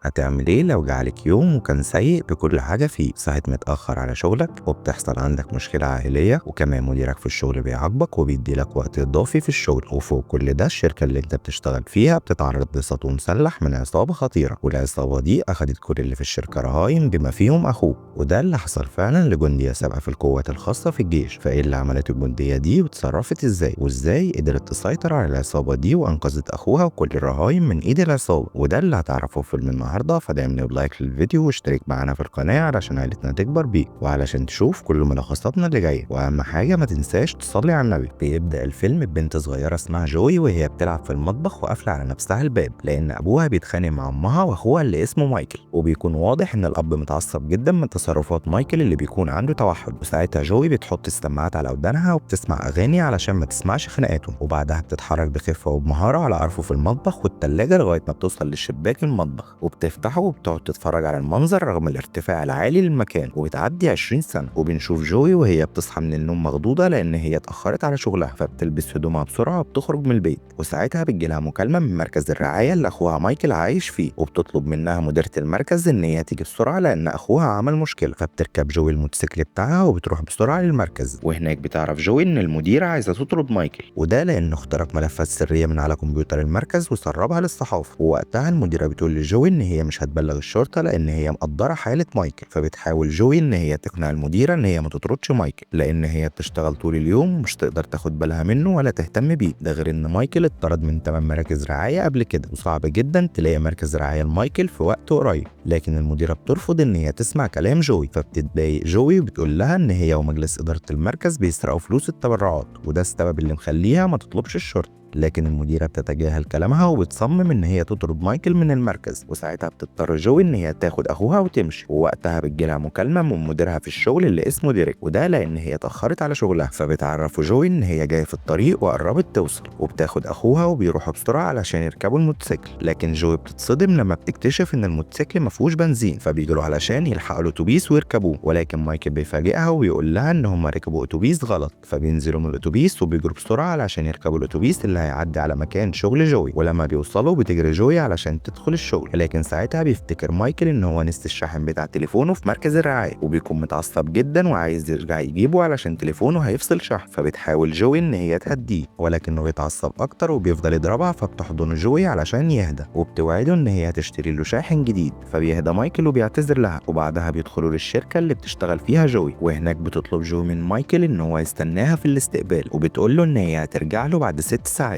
هتعمل ايه لو جعلك يوم وكان سيء بكل حاجة فيه؟ صحيت متأخر على شغلك وبتحصل عندك مشكلة عائلية وكمان مديرك في الشغل بيعاقبك وبيديلك وقت إضافي في الشغل، وفوق كل ده الشركة اللي انت بتشتغل فيها بتتعرض لسطو مسلح من عصابة خطيرة، والعصابة دي أخدت كل اللي في الشركة رهاين بما فيهم أخوك. وده اللي حصل فعلا لجندية سابقة في القوات الخاصة في الجيش. فايه اللي عملته الجندية دي وتصرفت ازاي؟ وازاي قدرت تسيطر على العصابة دي وأنقذت أخوها وكل الرهاين من إيد العصابة؟ وده اللي هتعرفه في فيلم النهارده، فدعمني بلايك للفيديو واشترك معانا في القناه علشان عيلتنا تكبر بيك وعلشان تشوف كل ملخصاتنا اللي جايه. واهم حاجه ما تنساش تصلي على النبي. بيبدا الفيلم ببنت صغيره اسمها جوي وهي بتلعب في المطبخ وقافله على نفسها الباب لان ابوها بيتخانق مع امها واخوها اللي اسمه مايكل، وبيكون واضح ان الاب متعصب جدا من تصرفات مايكل اللي بيكون عنده توحد. وساعتها جوي بتحط السماعات على ودانها وبتسمع اغاني علشان ما تسمعش خناقاتهم، وبعدها بتتحرك بخفه وبمهاره على ارفف في المطبخ والتلاجه لغايه ما بتوصل للشباك المطبخ وبتفتحه وبتقعد تتفرج على المنظر رغم الارتفاع العالي للمكان. وبتعدي 20 سنة وبنشوف جوي وهي بتصحى من النوم مخضوضة لأن هي اتأخرت على شغلها، فبتلبس هدومها بسرعة وبتخرج من البيت. وساعتها بتجيلها مكالمة من مركز الرعاية اللي أخوها مايكل عايش فيه، وبتطلب منها مديرة المركز إن هي تيجي بسرعة لأن أخوها عمل مشكلة. فبتركب جوي الموتوسيكل بتاعها وبتروح بسرعة للمركز، وهناك بتعرف جوي إن المديرة عايزة تطرد مايكل، وده لأنه اخترق ملفات سرية من على كمبيوتر المركز وسربها للصحافة. ووقتها المديرة بتقول لجوي ان هي مش هتبلغ الشرطه لان هي مقدره حاله مايكل. فبتحاول جوي ان هي تقنع المديره ان هي ما تطردش مايكل لان هي بتشتغل طول اليوم ومش تقدر تاخد بالها منه ولا تهتم بيه. ده غير ان مايكل اتطرد من 8 مراكز رعايه قبل كده، وصعب جدا تلاقي مركز رعايه لمايكل في وقت قريب. لكن المديره بترفض ان هي تسمع كلام جوي، فبتتضايق جوي وبتقول لها ان هي ومجلس اداره المركز بيسرقوا فلوس التبرعات، وده السبب اللي مخليها ما تطلبش الشرطه. لكن المديرة بتتجاهل كلامها وبتصمم ان هي تطرد مايكل من المركز، وساعتها بتضطر جوي ان هي تاخد اخوها وتمشي. ووقتها بتجيلها مكالمة من مديرها في الشغل اللي اسمه ديريك، وده لان هي اتأخرت على شغلها. فبتعرفوا جوي ان هي جاية في الطريق وقربت توصل، وبتاخد اخوها وبيروحوا بسرعة علشان يركبوا الموتوسيكل. لكن جوي بتتصدم لما بتكتشف ان الموتوسيكل مفيهوش بنزين، فبيجروا علشان يلحقوا الاتوبيس ويركبوه. ولكن مايكل بيفاجئها وبيقول لها ان هم ركبوا اتوبيس غلط، فبينزلوا من الاتوبيس وبيجروا بسرعة علشان يركبوا الاتوبيس اللي هيعدي على مكان شغل جوي. ولما بيوصلوا بتجري جوي علشان تدخل الشغل، لكن ساعتها بيفتكر مايكل ان هو نسي الشاحن بتاع تليفونه في مركز الرعايه، وبيكون متعصب جدا وعايز يرجع يجيبه علشان تليفونه هيفصل شحن. فبتحاول جوي ان هي تهديه ولكنه بيتعصب اكتر وبيفضل يضربها، فبتحضن جوي علشان يهدى وبتوعده ان هي هتشتري له شاحن جديد. فبيهدى مايكل وبيعتذر لها، وبعدها بيدخلوا للشركه اللي بتشتغل فيها جوي، وهناك بتطلب جوي من مايكل ان هو يستناها في الاستقبال، وبتقول له ان هي هترجع له بعد 6 ساعات.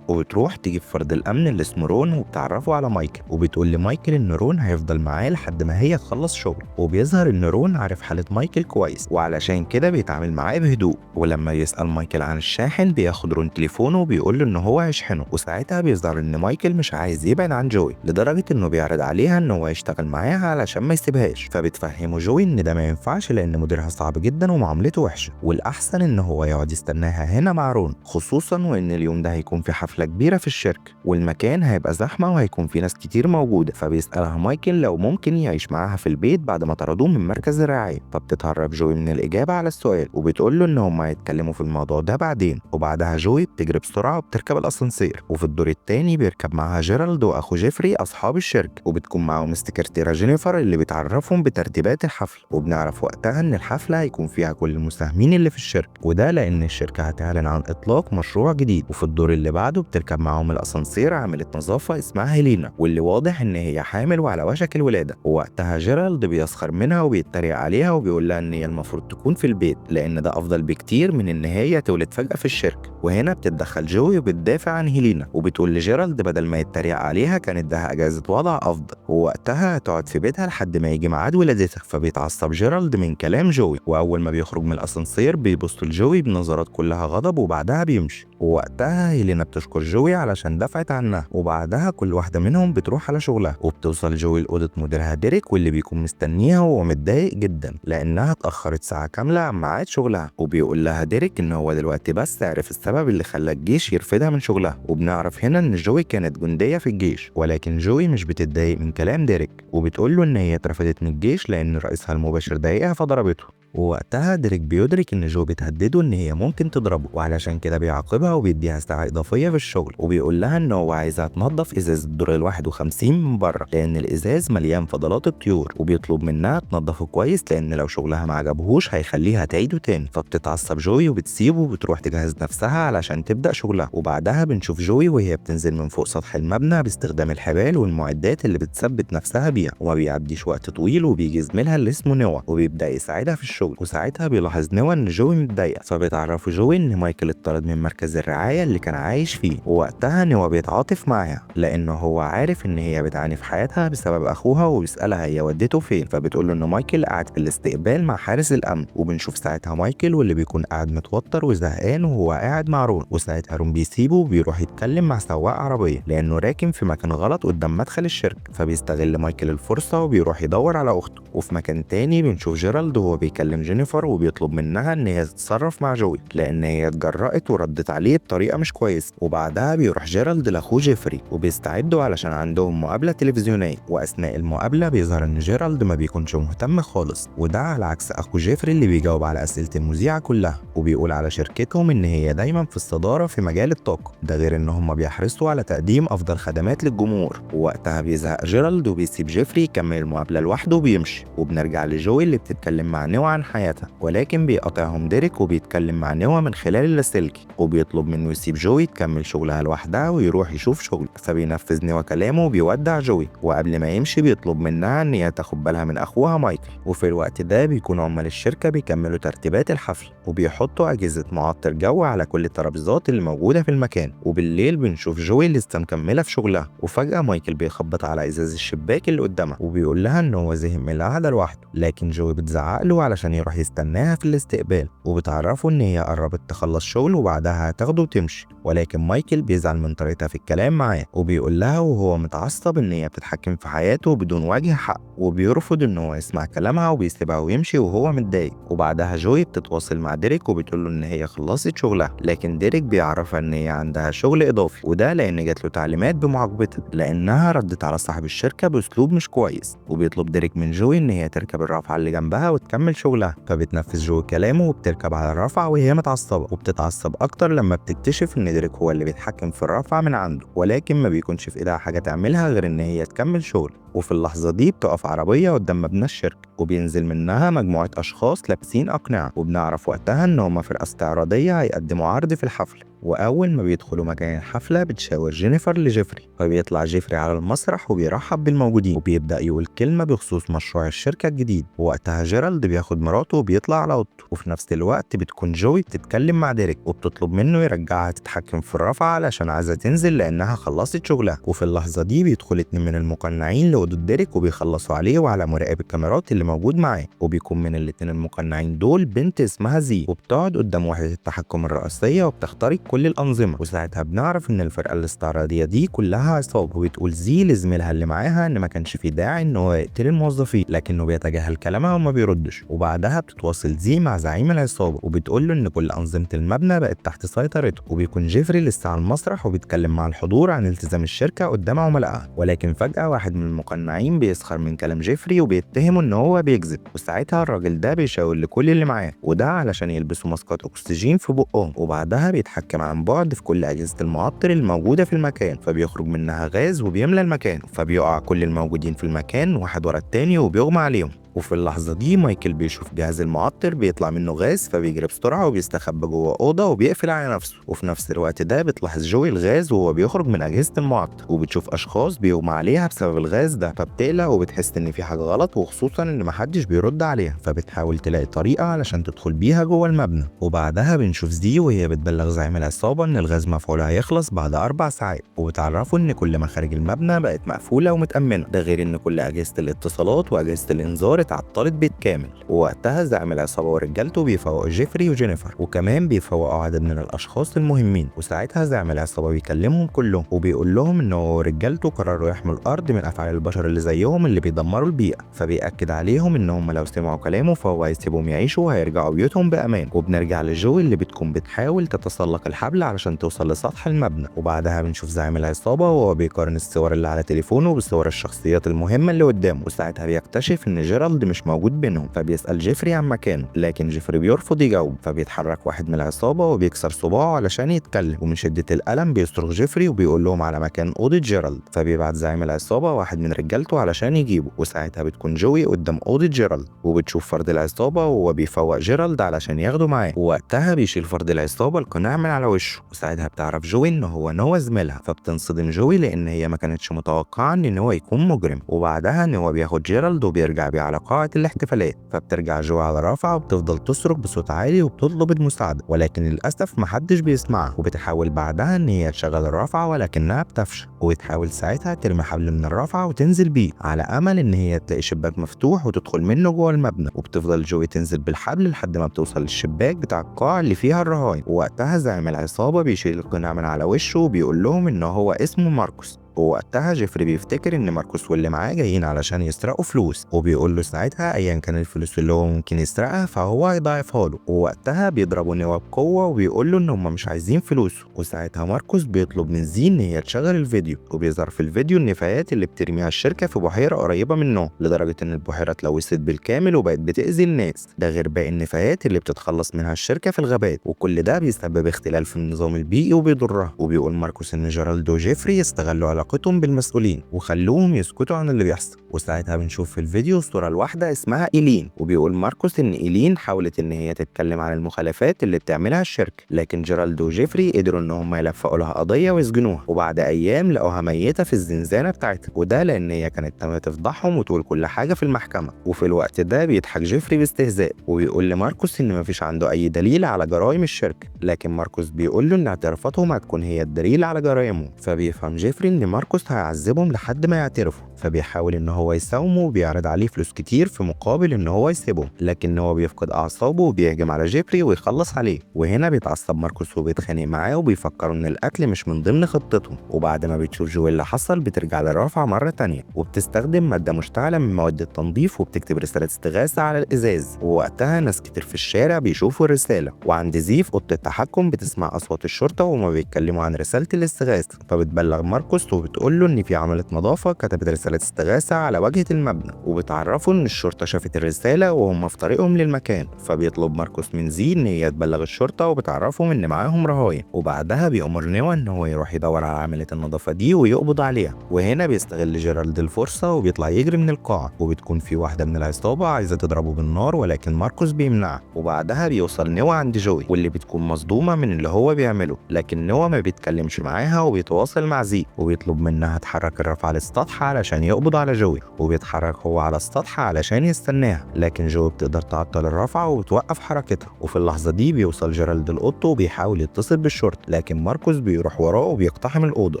وبتروح تجيب فرد الامن اللي اسمه رون وبتعرفه على مايكل، وبتقول لمايكل ان رون هيفضل معاه لحد ما هي تخلص شغل. وبيظهر ان رون عارف حاله مايكل كويس وعلشان كده بيتعامل معاه بهدوء. ولما يسال مايكل عن الشاحن بياخد رون تليفونه وبيقول له ان هو هيشحنه. وساعتها بيظهر ان مايكل مش عايز يبعد عن جوي لدرجه انه بيعرض عليها ان هو يشتغل معاها علشان ما يسيبهاش. فبتفهمه جوي ان ده ما ينفعش لان مديرها صعب جدا ومعاملته وحشه، والاحسن ان هو يقعد يستناها هنا مع رون، خصوصا وان اليوم ده هيكون في حفله كبيره في الشركه والمكان هيبقى زحمه وهيكون في ناس كتير موجوده. فبيسالها مايكل لو ممكن يعيش معاها في البيت بعد ما طردوه من مركز الرعايه. فبتتهرب جوي من الاجابه على السؤال وبتقول له ان هم هيتكلموا في الموضوع ده بعدين. وبعدها جوي بتجري بسرعه وبتركب الاسانسير، وفي الدور الثاني بيركب معاها جيرالد واخو جيفري اصحاب الشركه، وبتكون معاهم السكرتيره جينيفر اللي بتعرفهم بترتيبات الحفله. وبنعرف وقتها ان الحفله هيكون فيها كل المساهمين اللي في الشركه، وده لان الشركه هتعلن عن اطلاق مشروع جديد. وفي الدور اللي بعده بتركب معاهم الاسانسير عامله نظافه اسمها هيلينا، واللي واضح ان هي حامل وعلى وشك الولاده. ووقتها جيرالد بيسخر منها وبيتريق عليها وبيقول لها ان هي المفروض تكون في البيت لان ده افضل بكتير من ان هي تولد فجاه في الشركه. وهنا بتتدخل جوي وبتدافع عن هيلينا وبتقول لجيرالد بدل ما يتريق عليها كان اداها اجازه وضع افضل، ووقتها هتقعد في بيتها لحد ما يجي ميعاد ولادتها. فبيتعصب جيرالد من كلام جوي، واول ما بيخرج من الاسانسير بيبص لجوي بنظرات كلها غضب وبعدها بيمشي. ووقتها هيلينا بتشكر جوي علشان دفعت عنها، وبعدها كل واحده منهم بتروح على شغلها. وبتوصل جوي لاوضه مديرها ديريك واللي بيكون مستنيها وهو متضايق جدا لانها اتاخرت ساعه كامله عن ميعاد شغلها. وبيقول لها ديريك ان هو دلوقتي بس عرف السبب اللي خلى الجيش يرفدها من شغلها. وبنعرف هنا ان جوي كانت جنديه في الجيش، ولكن جوي مش بتتضايق من كلام ديريك وبتقول له ان هي اترفدت من الجيش لان رئيسها المباشر ضايقها فضربته. ووقتها ديريك بيدرك ان جو بتهدده ان هي ممكن تضربه، وعلشان كده بيعاقبها وبيديها ساعة اضافية في الشغل، وبيقول لها ان هو عايزها تنظف ازاز الدور ال51 من بره لان الازاز مليان فضلات الطيور، وبيطلب منها تنظفه كويس لان لو شغلها ما عجبهوش هيخليها تعيده تاني. فبتتعصب جوي وبتسيبه وبتروح تجهز نفسها علشان تبدأ شغلها. وبعدها بنشوف جوي وهي بتنزل من فوق سطح المبنى باستخدام الحبال والمعدات اللي بتثبت نفسها بيها، وما بيعديش وقت طويل وبيجي زميلها اللي اسمه نوا وبيبدأ يساعدها في الشغل. وساعتها بيلاحظ نوا ان جوي متضايقه، فبتعرفه جوي ان مايكل اتطرد من مركز الرعايه اللي كان عايش فيه. ووقتها نوا بيتعاطف معاها لانه هو عارف ان هي بتعاني في حياتها بسبب اخوها، وبيسالها هي ودته فين، فبتقول له ان مايكل قاعد في الاستقبال مع حارس الامن. وبنشوف ساعتها مايكل واللي بيكون قاعد متوتر وزهقان وهو قاعد مع رون، وساعتها رون بيسيبه وبيروح يتكلم مع سواق عربيه لانه راكن في مكان غلط قدام مدخل الشركه. فبيستغل مايكل الفرصه وبيروح يدور على اخته. وفي مكان تاني بنشوف جيرالد وهو بيكلم جينيفر وبيطلب منها ان هي تتصرف مع جوي لان هي اتجرأت وردت عليه بطريقه مش كويسه. وبعدها بيروح جيرالد لاخوه جيفري وبيستعدوا علشان عندهم مقابله تلفزيونيه، واثناء المقابله بيظهر ان جيرالد ما بيكونش مهتم خالص، وده على عكس اخو جيفري اللي بيجاوب على اسئله المذيعه كلها، وبيقول على شركتهم ان هي دايما في الصداره في مجال الطاقه، ده غير ان هم بيحرصوا على تقديم افضل خدمات للجمهور. ووقتها بيزهق جيرالد وبيسيب جيفري يكمل المقابله لوحده وبيمشي. وبنرجع لجوي اللي بتتكلم مع نوا عن حياتها، ولكن بيقاطعهم ديريك وبيتكلم مع نوا من خلال اللاسلكي، وبيطلب منه يسيب جوي تكمل شغلها لوحدها ويروح يشوف شغل. فبينفذ نوا كلامه وبيودع جوي، وقبل ما يمشي بيطلب منها ان هي تاخد بالها من اخوها مايكل. وفي الوقت ده بيكون عمال الشركه بيكملوا ترتيبات الحفل وبيحطوا اجهزه معطر جو على كل الترابيزات اللي موجوده في المكان. وبالليل بنشوف جوي لسه مكمله في شغلها، وفجاه مايكل بيخبط على ازاز الشباك اللي قدامها وبيقول لها ان هو زهق من القعده لوحده، لكن جوي بتزعق له علشان يروح يستناها في الاستقبال، وبتعرفه ان هي قربت تخلص شغل وبعدها هتاخده وتمشي. ولكن مايكل بيزعل من طريقتها في الكلام معاه، وبيقول لها وهو متعصب ان هي بتتحكم في حياته بدون وجه حق، وبيرفض ان هو يسمع كلامها وبيسيبها ويمشي وهو متضايق. وبعدها جوي بتتواصل مع ديريك وبتقول له ان هي خلصت شغلها، لكن ديريك بيعرفها ان هي عندها شغل اضافي، وده لان جات له تعليمات بمعاقبتها لانها ردت على صاحب الشركه باسلوب مش كويس. وبيطلب ديريك من جوي ان هي تركب الرافعه اللي جنبها وتكمل شغلها، فبتنفذ جوي كلامه وبتركب على الرافعه وهي متعصبه، وبتتعصب اكتر لما بتكتشف ان ديريك هو اللي بيتحكم في الرافعه من عنده، ولكن ما بيكونش في ايدها حاجه تعملها غير ان هي تكمل شغل. وفي اللحظة دي بتقف عربية قدام مبنى الشركة وبينزل منها مجموعة أشخاص لابسين أقنعة، وبنعرف وقتها إن هما فرقة استعراضية هيقدموا عرض في الحفل. وأول ما بيدخلوا مكان الحفلة بتشاور جينيفر لجيفري، فبيطلع جيفري على المسرح وبيرحب بالموجودين وبيبدأ يقول كلمة بخصوص مشروع الشركة الجديد. ووقتها جيرالد بياخد مراته وبيطلع على أوضته، وفي نفس الوقت بتكون جوي بتتكلم مع ديريك وبتطلب منه يرجعها تتحكم في الرافعة علشان عايزة تنزل لأنها خلصت شغلها. وفي اللحظة دي بيدخل 2 من المقنعين لأوضة ديريك وبيخلصوا عليه وعلى مراقب الكاميرات اللي موجود معاه، وبيكون من الاتنين المقنعين دول بنت اسمها زي، وبتقعد قدام وحدة التحكم الرئيسية وبتخترق كل الأنظمة. وساعتها بنعرف إن الفرقة الاستعراضية دي كلها عصابة، وبتقول زي لزميلها اللي معاها إن ما كانش في داعي إن هو يقتل الموظفين، لكنه بيتجاهل كلامها وما بيردش. وبعدها بتتواصل زي مع زعيم العصابة وبتقول له إن كل أنظمة المبنى بقت تحت سيطرته. وبيكون جيفري لسه على المسرح وبيتكلم مع الحضور عن التزام الشركة قدام عملائها، ولكن فجأة واحد من المقنعين بيسخر من كلام جيفري وبيتهمه إن هو بيكذب. وساعتها الراجل ده بيشاور لكل اللي معاه، وده علشان يلبسوا ماسكات أكسجين في بقهم. وبعدها بيتحكم عن بعد في كل أجهزة المعطر الموجودة في المكان، فبيخرج منها غاز وبيملى المكان، فبيقع كل الموجودين في المكان واحد ورا التاني وبيغمى عليهم. وفي اللحظة دي مايكل بيشوف جهاز المعطر بيطلع منه غاز، فبيجري بسرعة وبيستخبى جوه أوضة وبيقفل على نفسه. وفي نفس الوقت ده بتلاحظ جوي الغاز وهو بيخرج من أجهزة المعطر، وبتشوف أشخاص بيغمى عليها بسبب الغاز ده، فبتقلق وبتحس إن في حاجة غلط، وخصوصا إن محدش بيرد عليها، فبتحاول تلاقي طريقة علشان تدخل بيها جوه المبنى. وبعدها بنشوف زي وهي بتبلغ زعيم العصابة إن الغاز مفعول هيخلص بعد 4 ساعات، وبتعرفه إن كل مخارج المبنى بقت مقفولة ومتأمنة، ده غير إن كل أجهزة الاتصالات وأجهزة الإنذار اتعطلت بالكامل. ووقتها زعيم العصابة ورجالته بيفوقوا جيفري وجينيفر، وكمان بيفوقوا عدد من الأشخاص المهمين. وساعتها زعيم العصابة بيكلمهم كلهم وبيقول لهم إن هو ورجالته قرروا يحموا الأرض من أفعال البشر اللي زيهم اللي بيدمروا البيئة، فبيأكد عليهم إن هم لو سمعوا كلامه فهو هيسيبهم يعيشوا وهيرجعوا بيوتهم بأمان. وبنرجع لجوي اللي بتكون بتحاول تتسلق الحبل علشان توصل لسطح المبنى، وبعدها بنشوف زعيم العصابة وهو بيقارن الصور اللي على تليفونه بصور الشخصيات المهمة اللي قدامه. وساعتها بيكتشف إن جيرالد جيرالد مش موجود بينهم، فبيسأل جيفري عن مكانه، لكن جيفري بيرفض يجاوب. فبيتحرك واحد من العصابة وبيكسر صباعه علشان يتكلم، ومن شدة الألم بيصرخ جيفري وبيقول لهم على مكان أوضة جيرالد. فبيبعت زعيم العصابة واحد من رجالته علشان يجيبه، وساعتها بتكون جوي قدام أوضة جيرالد وبتشوف فرد العصابة وهو بيفوق جيرالد علشان ياخده معاه. ووقتها بيشيل فرد العصابة القناع من على وشه، وساعتها بتعرف جوي ان هو نوا زميلها. فبتنصدم جوي لان هي ما كانتش متوقعة ان نوا يكون مجرم. وبعدها نوا بياخد جيرالد وبيرجع بيه على قاعة الاحتفالات. فبترجع جوي على رافعة وبتفضل تصرخ بصوت عالي وبتطلب المساعدة، ولكن للأسف محدش بيسمعها. وبتحاول بعدها ان هي تشغل الرافعة ولكنها بتفشل، وبتحاول ساعتها ترمي حبل من الرافعة وتنزل بيه على امل ان هي تلاقي شباك مفتوح وتدخل منه جوه المبنى. وبتفضل جوي تنزل بالحبل لحد ما بتوصل للشباك بتاع القاعة اللي فيها الرهاين. ووقتها زعيم العصابة بيشيل القناع من على وشه وبيقول لهم ان هو اسمه ماركوس. ووقتها جيفري بيفتكر ان ماركوس واللي معاه جايين علشان يسرقوا فلوس، وبيقول له ساعتها ايا كان الفلوس اللي هو ممكن يسرقها فهو هيضاعفها له. ووقتها بيضربوا نوا بقوه وبيقول له ان هم مش عايزين فلوسه. وساعتها ماركوس بيطلب من زين ان هي تشغل الفيديو، وبيظهر في الفيديو النفايات اللي بترميها الشركه في بحيره قريبه منه، لدرجه ان البحيره اتلوثت بالكامل وبقت بتاذي الناس. ده غير باقي النفايات اللي بتتخلص منها الشركه في الغابات، وكل ده بيسبب اختلال في النظام البيئي وبيضرها. وبيقول ماركوس ان جيرالد وجيفري يستغلوا علاقتهم بالمسؤولين وخلوهم يسكتوا عن اللي بيحصل. وساعتها بنشوف في الفيديو صورة لواحدة اسمها إيلين، وبيقول ماركوس إن إيلين حاولت إن هي تتكلم عن المخالفات اللي بتعملها الشركة، لكن جيرالد وجيفري قدروا إن هم يلفقوا لها قضية ويسجنوها. وبعد أيام لقوها ميتة في الزنزانة بتاعتها، وده لأن هي كانت ناوية تفضحهم وتقول كل حاجة في المحكمة. وفي الوقت ده بيضحك جيفري باستهزاء وبيقول لماركوس إن مفيش عنده أي دليل على جرائم الشركة، لكن ماركوس بيقول له إن اعترافاتهم هتكون هي الدليل على جرائمهم. فبيفهم جيفري إن ماركوس هيعذبهم لحد ما يعترفوا، فبيحاول ان هو يساومه وبيعرض عليه فلوس كتير في مقابل ان هو يسيبهم، لكن هو بيفقد اعصابه وبيهجم على جيفري ويخلص عليه. وهنا بيتعصب ماركوس وبيتخانق معاه وبيفكروا ان القتل مش من ضمن خطتهم. وبعد ما بتشوف جوي اللي حصل بترجع للرافعه مره تانية وبتستخدم ماده مشتعله من مواد التنظيف وبتكتب رساله استغاثه على الازاز. ووقتها ناس كتير في الشارع بيشوفوا الرساله، وعند زيف اوضه التحكم بتسمع اصوات الشرطه وهما بيتكلموا عن رساله الاستغاثه. فبتبلغ ماركوس وبتقول له ان في عامله نظافه كتبت رساله استغاثه على واجهه المبنى، وبتعرفه ان الشرطه شافت الرساله وهم في طريقهم للمكان. فبيطلب ماركوس من زي ان هي تبلغ الشرطه وبتعرفهم ان معاهم رهاين. وبعدها بيأمر نوا ان هو يروح يدور على عامله النظافه دي ويقبض عليها. وهنا بيستغل جيرالد الفرصه وبيطلع يجري من القاعه، وبتكون في واحده من العصابه عايزه تضربه بالنار ولكن ماركوس بيمنعها. وبعدها بيوصل نوا عند جوي واللي بتكون مصدومه من اللي هو بيعمله، لكن نوا ما بيتكلمش معاها وبيتواصل مع زي وبيطلب منها تحرك الرافعه للسطح علشان يقبض على جوي. وبيتحرك هو على السطح علشان يستناها، لكن جوي بتقدر تعطل الرافعه وبتوقف حركتها. وفي اللحظه دي بيوصل جيرالد الاوضه وبيحاول يتصل بالشرطه، لكن ماركوس بيروح وراه وبيقتحم الاوضه.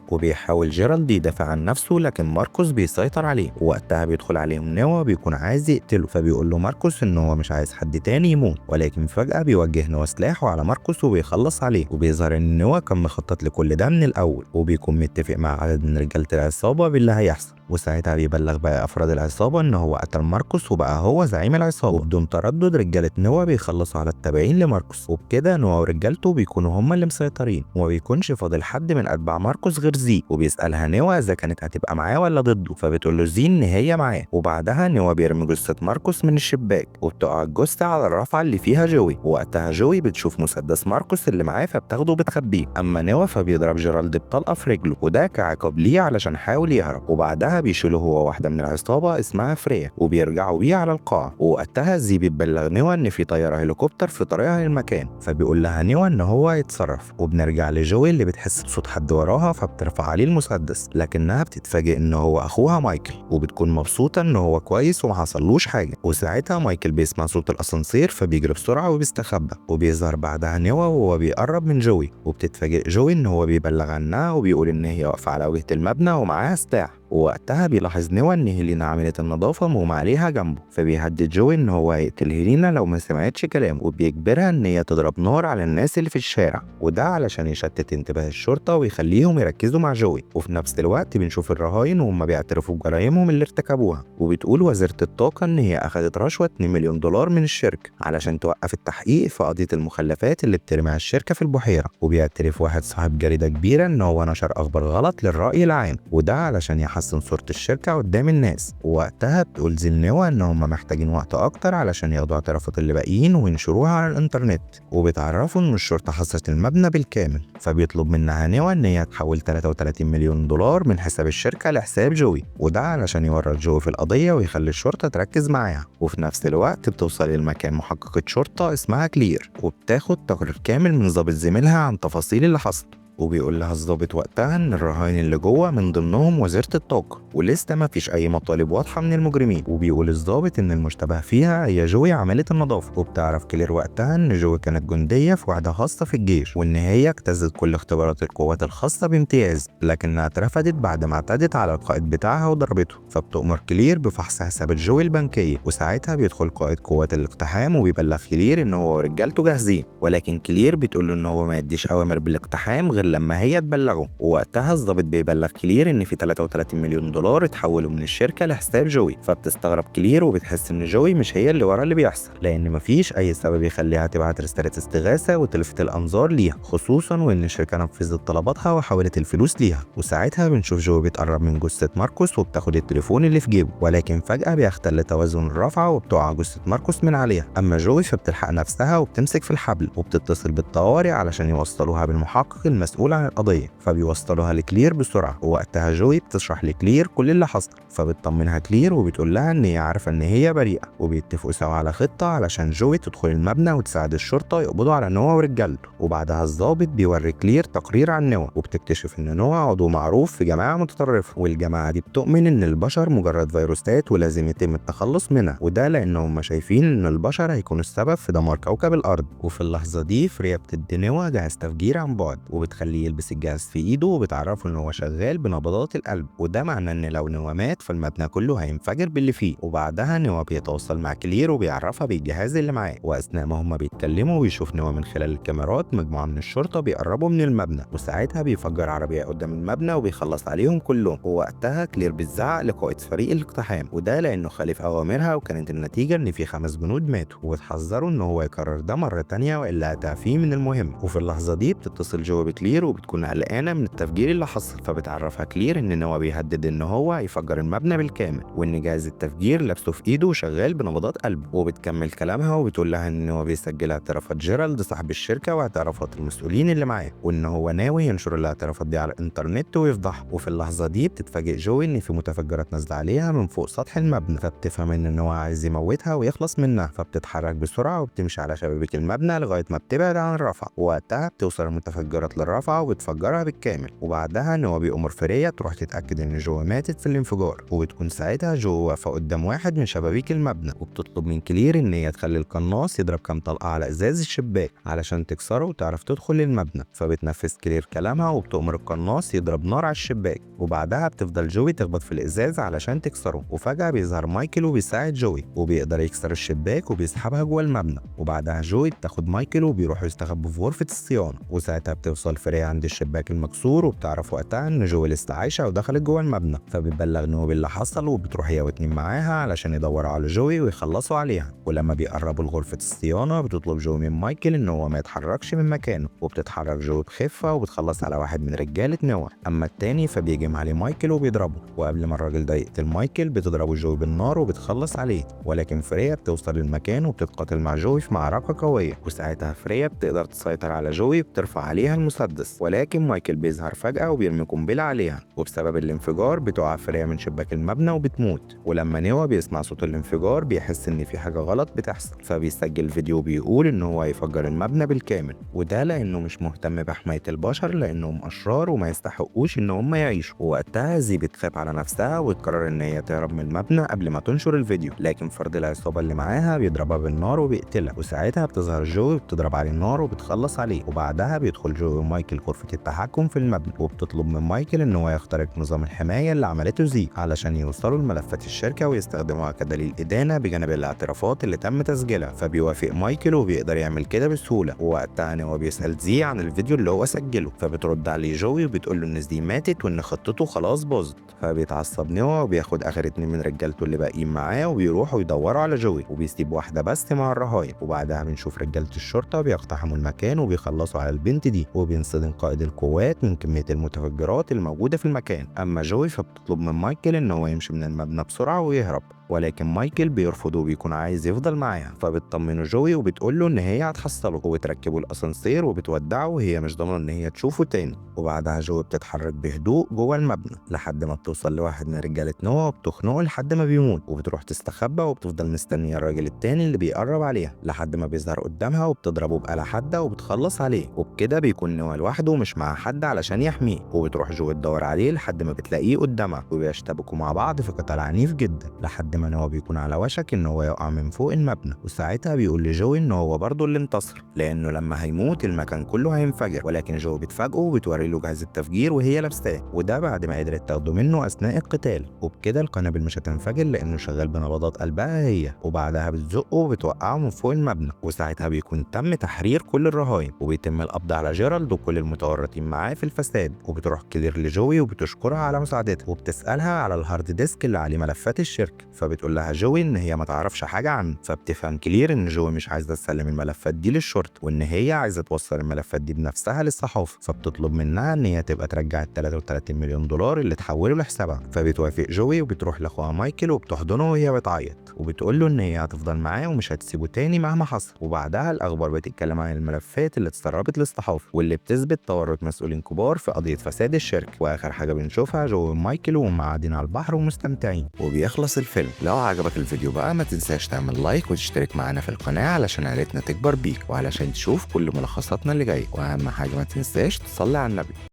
وبيحاول جيرالد يدافع عن نفسه لكن ماركوس بيسيطر عليه. ووقتها بيدخل عليهم نوا بيكون عايز يقتله، فبيقول له ماركوس ان هو مش عايز حد تاني يموت، ولكن فجاه بيوجه نوا سلاحه على ماركوس وبيخلص عليه. وبيظهر ان نوا كان مخطط لكل ده من الاول، وبيكون متفق مع عدد من رجاله العصابه باللي هيحصل. وساعتها بيبلغ باقي افراد العصابه ان هو قتل ماركوس وبقى هو زعيم العصابه. وبدون تردد رجاله نوا بيخلصوا على التابعين لماركوس، وبكده نوا ورجالته بيكونوا هم اللي مسيطرين، وما بيكونش فاضل حد من اتباع ماركوس غير زي. وبيسالها نوا اذا كانت هتبقى معاه ولا ضده، فبتقول له زي ان هي معاه. وبعدها نوا بيرمي جثه ماركوس من الشباك وبتقع الجثه على الرافعه اللي فيها جوي. ووقتها جوي بتشوف مسدس ماركوس اللي معاه فبتاخده وبتخبيه. اما نوا فبيضرب جيرالد بطلقه في رجله، وده كعقاب ليه علشان حاول يهرب. وبعدها بيشيله هو واحده من العصابه اسمها فريا وبيرجعوا بيه على القاعه. ووقتها زي بتبلغ نوا ان في طياره هليكوبتر في طريقها للمكان، فبيقول لها نوا ان هو يتصرف. وبنرجع لجوي اللي بتحس بصوت حد وراها فبترفع عليه المسدس، لكنها بتتفاجئ ان هو اخوها مايكل، وبتكون مبسوطه ان هو كويس وما حصلوش حاجه. وساعتها مايكل بيسمع صوت الاسانسير فبيجري بسرعه وبيستخبى. وبيظهر بعدها نوا وهو بيقرب من جوي، وبتتفاجئ جوي ان هو بيبلغ عنها وبيقول ان هي واقفه على واجهه المبنى ومعاها سلاح. ووقتها بيلاحظ نوا ان هيلينا عامله النظافه مغمى عليها جنبه، فبيهدد جوي ان هو هيقتل هيلينا لو ما سمعتش كلامه، وبيجبرها ان هي تضرب نار على الناس اللي في الشارع، وده علشان يشتت انتباه الشرطه ويخليهم يركزوا مع جوي. وفي نفس الوقت بنشوف الرهاين وهم بيعترفوا بجرايمهم اللي ارتكبوها. وبتقول وزيره الطاقه ان هي اخذت رشوه 2 مليون دولار من الشركه علشان توقف التحقيق في قضيه المخلفات اللي بترميها الشركه في البحيره. وبيعترف واحد صاحب جريده كبيره ان هو نشر اخبار غلط للراي العام، وده علشان يحسن تحسن صورة الشركة قدام الناس. ووقتها بتقول نوى إن هم محتاجين وقت أكتر علشان ياخدوا اعترافات اللي باقيين وينشروها على الإنترنت، وبتعرفوا إن الشرطة حصرت المبنى بالكامل. فبيطلب منها نوى إن هي تحول 33 مليون دولار من حساب الشركة لحساب جوي، وده علشان يورط جوي في القضية ويخلي الشرطة تركز معاها. وفي نفس الوقت بتوصل للمكان محققة شرطة اسمها كلير، وبتاخد تقرير كامل من ضابط زميلها عن تفاصيل اللي حصل. وبيقول لها الضابط وقتها ان الرهائن اللي جوه من ضمنهم وزيرة الطاقة، ولسه ما فيش اي مطالب واضحة من المجرمين. وبيقول الضابط ان المشتبه فيها هي جوي عاملة النظافة. وبتعرف كلير وقتها ان جوي كانت جندية في وحدة خاصة في الجيش، وان هي اجتازت كل اختبارات القوات الخاصة بامتياز، لكنها اترفضت بعد ما اعتدت على القائد بتاعها وضربته. فبتؤمر كلير بفحص حسابات جوي البنكية، وساعتها بيدخل قائد قوات الاقتحام وبيبلغ كلير ان هو ورجالته جاهزين، ولكن كلير بتقول له ان هو ما يديش اوامر بالاقتحام غير لما هي تبلغه. ووقتها الضابط بيبلغ كلير ان في 33 مليون دولار اتحولوا من الشركه لحساب جوي. فبتستغرب كلير وبتحس ان جوي مش هي اللي ورا اللي بيحصل، لان مفيش اي سبب يخليها تبعت رساله استغاثه وتلفت الانظار ليها، خصوصا وان الشركه نفذت طلباتها وحولت الفلوس ليها. وساعتها بنشوف جوي بتقرب من جثه ماركوس وبتاخد التليفون اللي في جيبه، ولكن فجاه بيختل توازن الرافعه وبتقع جثه ماركوس من عليها. اما جوي فبتلحق نفسها وبتمسك في الحبل وبتتصل بالطوارئ علشان يوصلوها بالمحقق المسؤول عن القضيه. فبيوصلوها لكلير بسرعه، ووقتها جوي بتشرح لكلير كل اللي حصل. فبتطمنها كلير وبتقول لها ان هي عارفه ان هي بريئه، وبيتفقوا سوا على خطه علشان جوي تدخل المبنى وتساعد الشرطه يقبضوا على نوى ورجالته. وبعدها الضابط بيوري كلير تقرير عن نوى، وبتكتشف ان نوى عضو معروف في جماعه متطرفه، والجماعه دي بتؤمن ان البشر مجرد فيروسات ولازم يتم التخلص منها، وده لانهم شايفين ان البشر هيكونوا السبب في دمار كوكب الارض. وفي اللحظه دي فريا بتدي نوى جهاز تفجير عن بعد، وبتخليه يلبس الجهاز في ايده وبتعرفه ان هو شغال بنبضات القلب، وده معناه ان لو نوى مات فالمبنى كله هينفجر باللي فيه. وبعدها نوى بيتواصل مع كلير وبيعرفها بالجهاز اللي معاه، واثناء ما هما بيتكلموا بيشوف نوى من خلال الكاميرات مجموعه من الشرطه بيقربوا من المبنى، وساعتها بيفجر عربيه قدام المبنى وبيخلص عليهم كلهم. ووقتها كلير بتزعق لقائد فريق الاقتحام، وده لانه خالف اوامرها، وكانت النتيجه ان في 5 جنود ماتوا، وبتحذره ان هو يكرر ده مره تانيه والا هتعفيه من المهم. وفي اللحظه دي بتتصل جو بكلير وبتكون قلقانه من التفجير اللي حصل، فبتعرفها كلير ان نوى بيهدد ان هو يفجر المبنى بالكامل، وان جهاز التفجير لابسه في ايده وشغال بنبضات قلبه. وبتكمل كلامها وبتقول لها ان هو بيسجل اعترافات جيرالد صاحب الشركه واعترافات المسؤولين اللي معاه، وان هو ناوي ينشر الاعترافات دي على الانترنت ويفضحها. وفي اللحظه دي بتتفاجئ جوي ان في متفجرات نازله عليها من فوق سطح المبنى، فبتفهم ان هو عايز يموتها ويخلص منها، فبتتحرك بسرعه وبتمشي على شبابيك المبنى لغايه ما بتبعد عن الرفع. ووقتها بتوصل المتفجرات للرفعه وبتفجرها بالكامل. وبعدها نوى بيأمر فريا تروح تتاكد ان جو ماتت في الانفجار، وبتكون ساعتها جو واقفه قدام واحد من شبابيك المبنى، وبتطلب من كلير ان هي تخلي القناص يضرب كام طلقه على ازاز الشباك علشان تكسره وتعرف تدخل المبنى. فبتنفذ كلير كلامها وبتأمر القناص يضرب نار على الشباك، وبعدها بتفضل جوي تخبط في الازاز علشان تكسره. وفجاه بيظهر مايكل وبيساعد جوي وبيقدر يكسر الشباك وبيسحبها جوه المبنى. وبعدها جوي بتاخد مايكل وبيروحوا يستخبوا في غرفه الصيانه، وساعتها بتوصل فريا عند الشباك المكسور، وبتعرف وقتها ان جوي لسه عايشه ودخلت جوه المبنى. فبتبلغ نوى باللي حصل وبتروح هي واتنين معاها علشان يدوروا على جوي ويخلصوا عليها. ولما بيقربوا لغرفه الصيانه بتطلب جوي من مايكل ان هو ما يتحركش من مكانه، وبتتحرك جوي بخفه وبتخلص على واحد من رجاله نوى. اما التاني فبيهجم عليه مايكل وبيضربه، وقبل ما الراجل ده يقتل مايكل بتضربه جوي بالنار وبتخلص عليه. ولكن فريا بتوصل للمكان وبتتقاتل مع جوي في معركه قويه، وساعتها فريا بتقدر تسيطر على جوي وبترفع عليها المسدس، ولكن مايكل بيظهر فجاه وبيرمي قنبله عليها، وبسبب الانفجار بتقع فريا من شباك المبنى وبتموت. ولما نوى بيسمع صوت الانفجار بيحس ان في حاجه غلط بتحصل، فبيسجل فيديو بيقول ان هو هيفجر المبنى بالكامل، وده لانه مش مهتم بحمايه البشر لانهم اشرار وما يستحقوش ان هم يعيشوا. ووقتها زي بتخاف على نفسها وتقرر ان هي تهرب من المبنى قبل ما تنشر الفيديو، لكن فرد العصابه اللي معاها بيضربها بالنار وبيقتلها. وساعتها بتظهر جوي وبتضرب عليه النار وبتخلص عليه. وبعدها بيدخل جوي ومايكل غرفه التحكم في المبنى، وبتطلب من مايكل ان هو يخترق نظام الحمايه اللي عملته زي علشان يوصلوا لملفات الشركه ويستخدموها كدليل ادانه بجانب الاعترافات اللي تم تسجيلها. فبيوافق مايكل وبيقدر يعمل كده بسهوله. ووقتها هو بيسال زي عن الفيديو اللي هو سجله، فبترد عليه جوي وبتقول له ان زي ماتت وان خطته خلاص باظت. فبيتعصب نوى وبياخد اخر 2 من رجالته اللي باقيين معاه وبيروحوا يدوروا على جوي، وبيسيب واحده بس مع الرهاين. وبعدها بنشوف رجاله الشرطه بيقتحموا المكان وبيخلصوا على البنت دي، بتصطدم قائد القوات من كمية المتفجرات الموجودة في المكان. أما جوي فبتطلب من مايكل إن هو يمشي من المبنى بسرعة ويهرب، ولكن مايكل بيرفض وبيكون عايز يفضل معاها. فبتطمنه جوي وبتقول له ان هي هتحصله، وبتركبه الاسانسير وبتودعه وهي مش ضامنه ان هي تشوفه تاني. وبعدها جوي بتتحرك بهدوء جوه المبنى لحد ما بتوصل لواحد من رجاله نوح وبتخنقه لحد ما بيموت، وبتروح تستخبى وبتفضل مستنيه الراجل التاني اللي بيقرب عليها لحد ما بيظهر قدامها وبتضربه بآلة حادة وبتخلص عليه. وبكده بيكون نوح لوحده ومش مع حد علشان يحميه، وبتروح جوي تدور عليه لحد ما بتلاقيه قدامها، وبيشتبكوا مع بعض في قتال عنيف جدا لحد ما نوح بيكون على وشك ان هو يقع من فوق المبنى. وساعتها بيقول لجوي ان هو برضه اللي انتصر، لانه لما هيموت المكان كله هينفجر. ولكن جوي بتفاجئه وبتوري له جهاز التفجير وهي لابساه، وده بعد ما قدرت تاخده منه اثناء القتال. وبكده القنابل مش هتنفجر لانه شغال بنبضات قلبها هي. وبعدها بتزقه وبتوقعه من فوق المبنى، وساعتها بيكون تم تحرير كل الرهاين، وبيتم القبض على جيرالد وكل المتورطين معاه في الفساد. وبتروح كلير لجوي وبتشكرها على مساعدتها، وبتسالها على الهارد ديسك اللي عليه ملفات الشركه. فبتقول لها جوي ان هي ما تعرفش حاجه عنه. فبتفهم كلير ان جوي مش عايزه تسلم الملفات دي للشرطه، وان هي عايزه توصل الملفات دي بنفسها للصحافه. فبتطلب منها ان هي تبقى ترجع ال 33 مليون دولار اللي اتحولوا لحسابها. فبتوافق جوي وبتروح لاخوها مايكل وبتحضنه وهي بتعيط، وبتقول له ان هي هتفضل معاه ومش هتسيبه تاني مهما حصل. وبعدها الاخبار بتتكلم عن الملفات اللي اتسربت للصحافه واللي بتثبت تورط مسؤولين كبار في قضيه فساد الشركه. واخر حاجه بنشوفها جوي ومايكل وهم قاعدين على البحر ومستمتعين، وبيخلص الفيلم. لو عجبك الفيديو بقى ما تنساش تعمل لايك وتشترك معانا في القناه علشان عيلتنا تكبر بيك، وعلشان تشوف كل ملخصاتنا اللي جايه. واهم حاجه ما تنساش تصلي على النبي.